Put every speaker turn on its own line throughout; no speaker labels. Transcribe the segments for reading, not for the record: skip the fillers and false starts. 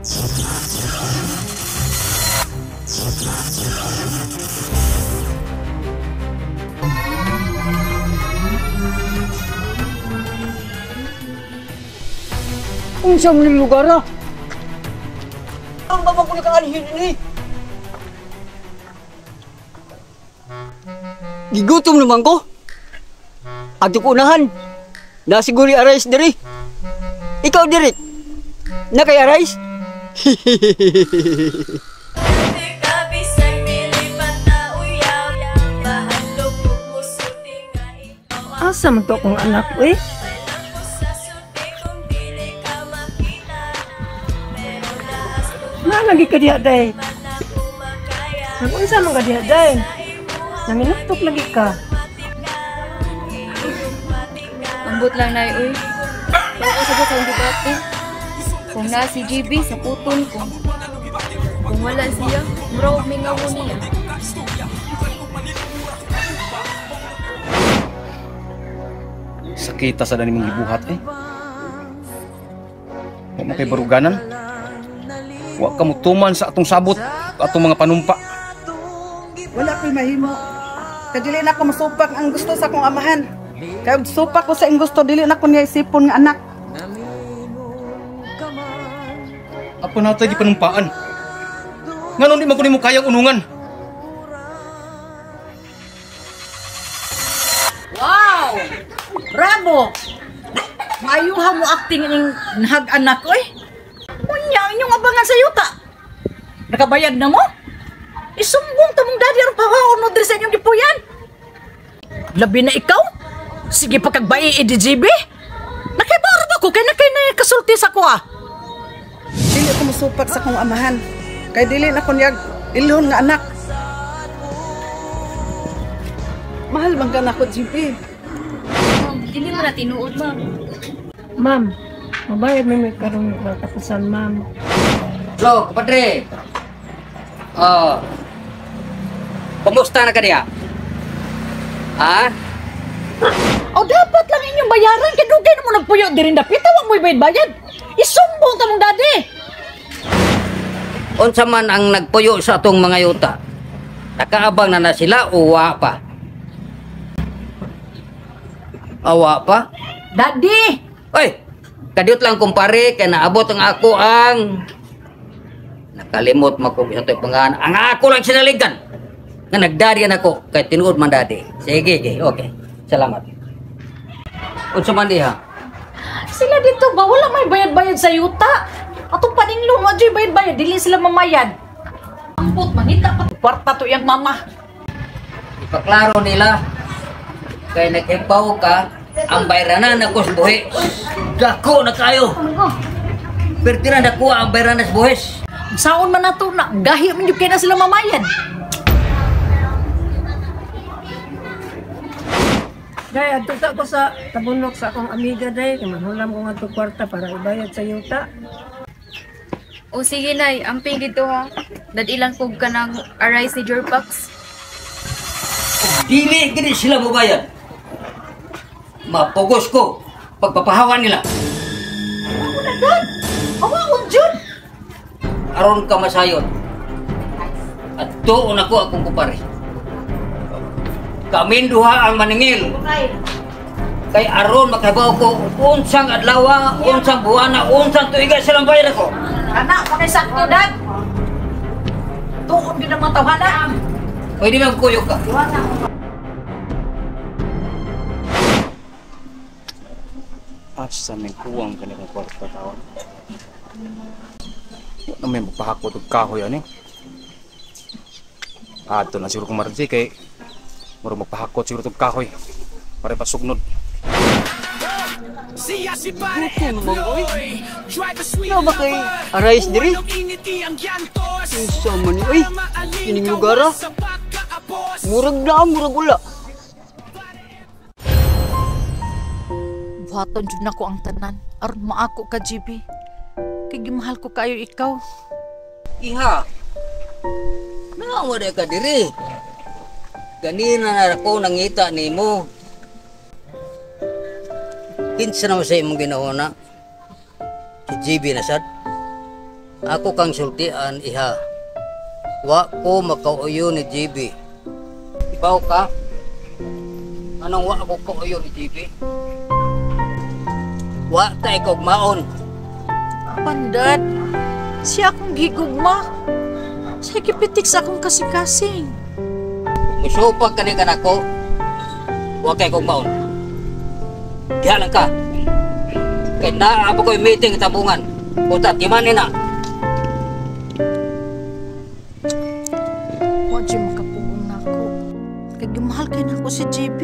Kung saan mo lugar ah? Ang babang ko na kaalihin ini. Gigutom naman ko. Ato ko unahan. Nasiguri arais diri. Ikaw diri. Na kay arais?
Asa man to akong anak ko eh? Lagi ka diha day. Nag-unsa man ka diha day? Nanginuktok lagi ka.
Ambot lang na uy. Wala ko sagot sa debate. Kung na si GB sa puton ko. Kung wala siya, mura may ngawo niya.
Sakita sa dani mong gibuhat eh. Wa mo kay baruganan. Wa ka mo tuman sa atong sabot, atong mga panumpa.
Wala ko'y mahimo. Kadili na ko masupak ang gusto sa akong amahan. Kaya supak ko sa ang gusto, dili na ko niya isipon nga anak.
Apa natay di panumpaan? Nganon di man ko nimo kayang unungan.
Wow! Bravo! Maayuha mo acting ng nahag-anak ko eh. Munya, inyong abangan sa yuta. Nakabayad na mo? Isumbong tamong daddy ang pawaon mo sa inyong gipuyan. Labi na ikaw? Sige pagkagbai EDGB? Nakibarad ako kaya kasulti sa ko ah. Dili ko musupak sa kong amahan. Kaya dili na ko niyag ilhon nga anak. Mahal bang ka na ko, GB?
Dili mo na tinuod, ma'am.
Ma'am, mabayad may karon ng tapusan, ma'am.
Lo, compadre. Kumusta na ka diya? Ha?
O dapat lang inyong bayaran kaya dugay na mo nagpuyo di rin dapit tawag mo'y bayad-bayad. Isumbong tamong daddy.
Unsa man ang nagpuyo sa atong mga yuta? Nakaabang na sila o wa pa? Awa pa?
Daddy!
Oy! Kadiyot lang kumpare kaya naabot ang ako ang nakalimot makubis ito yung pangalan. Ang ako lang sinaligan nga nagdarian ako kay tinuod man dati. Sige, okay. Salamat. Unsa man diha?
Sila dito ba? Wala may bayad-bayad sa yuta. Atong paninglong, adyo'y bayad-bayad. Dili sila mamayad. Ampot, manita pa. Kwarta to yung mama.
Ipaklaro nila. Kaya nag-empaw ka, ang bayranan ako sa buhi. Dako na kayo. Pero tira nakuha ang bayranan sa buhis.
Saon man na to na. Gahi man yung kaya na sila mamayad.
Day, adto ko sa tabunok sa akong amiga day, kay manhulam ko nga to kwarta para ibayad sa yuta.
O sige nay, amping dito ha. Dadilang kog ka ng arise ni Jorpax.
Dili gini sila mabayad. Mapugos ko pagpapahawan nila.
Ako na dad. Awawag dyan.
Aron ka masayon. At doon ako akong kupare. Kamin duha ang maningil. Kay aron makabaw ko unsang adlaw, unsang buwana, unsang tuiga silang bayad ako.
Anak, pakisakto dad. Tuon din ang mga tawanan.
Pwede magkuyog ka.
Asa may kuwang kanilang kwarta tawon. Wala may magpahakot og kahoy ani. Ato na siguro kung marji kay muro magpahakot siguro og kahoy para pasugnod.
Buko naman boy. Ano ba kay arais diri? Isa man oy. Ining lugar ah. Murag na, murag wala.
Buhaton jud nako ang tanan. Aron maako ka, GB. Kay gimahal ko kayo ikaw.
Iha. Nawa ka diri. Ganina na ako nangita nimo. Kinsa naman sa imong ginauna? Si GB na sad. Ako kang sultian, iha. Wa ko makauyo ni JB. Ibaw ka? Anong wa ko kauyo ni JB? Wa tay kog maon.
Pandat, siya akong gigugma. Siya kipitik sa akong kasing-kasing.
Musupag ka ni kanako. Wa kay kog maon. Diha lang ka. Kay naa pa ko'y meeting tabungan. Puta, timanin na.
Wa dyan makapugong na ako. Kaya gimahal kayo na ako si JB.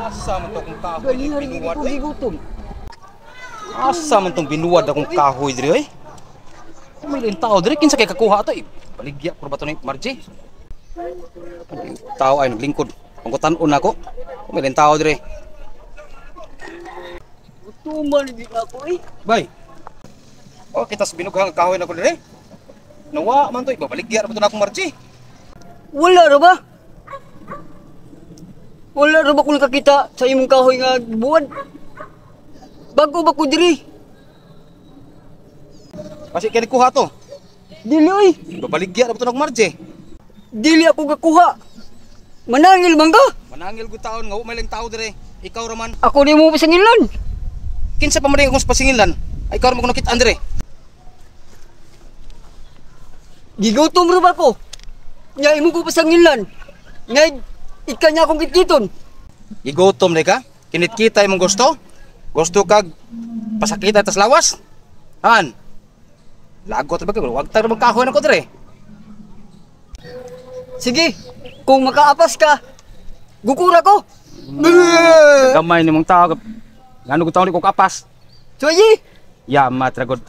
Asa man to akong kahoy binuwad eh. Asa man tong binuwad akong kahoy diri oy. May tao diri kinsa kay kakuha to eh. Baligya ko ba to ni Margie? Tao ay naglingkod. Pangkutan-on ako. May tao diri.
Tuman di ako eh.
Bay. Oh, kita sa binughang kahoy na ko diri. Nawa man to, baligya ra ba to na akong Margie?
Wala ra ba? Wala ra ba kung nakakita sa imong kahoy nga buwan? Bago ba ko diri?
Kasi kaya kuha to.
Dili oy,
Babaligya ra ba to na akong Margie?
dili ako gakuha. Manangil man ka?
Manangil gud taon nga may tao diri. Ikaw ra man.
Ako di mo pasangilan.
Kinsa pa man akong pasingilan? Ay ikaw ra mo nakita andre.
Gigutom ra ba ko? Nya imo ko pasangilan. Nga ikanya akong kitkiton.
Igutom na ka? Kinit kita imong gusto? Gusto kag pasakita tas lawas? Han? Lagot ba ka? Wag ta ra magkahoy na ko dire.
Sige, kung makaapas ka, gukura ko.
Gamay nimong tao. Ngano ko taon ko kapas?
Suwayi!
Yamat ra gud.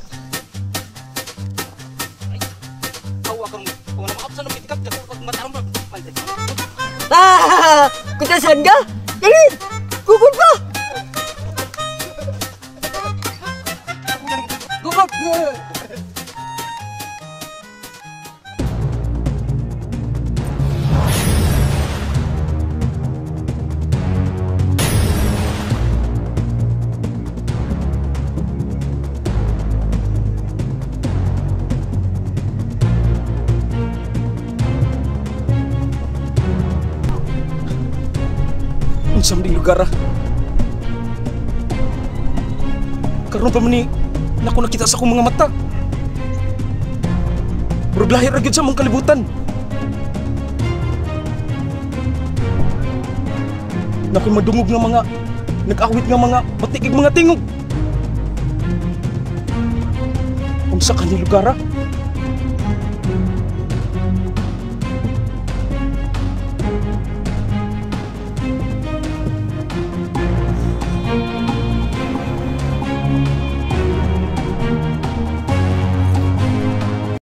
Awa kang kung na maapsan ng pitikap dako pag matarong ba?
Ah! Kutasan ka? Dali! Gugol pa! Gugol!
Unsam ding lugar ah. Karon pa man ni nako nakita sa akong mga mata. Bro lahir ra gyud sa mong kalibutan. Nakoy madungog nga mga nag-awit nga mga batikig mga tingog. Unsa ka ni lugar ah?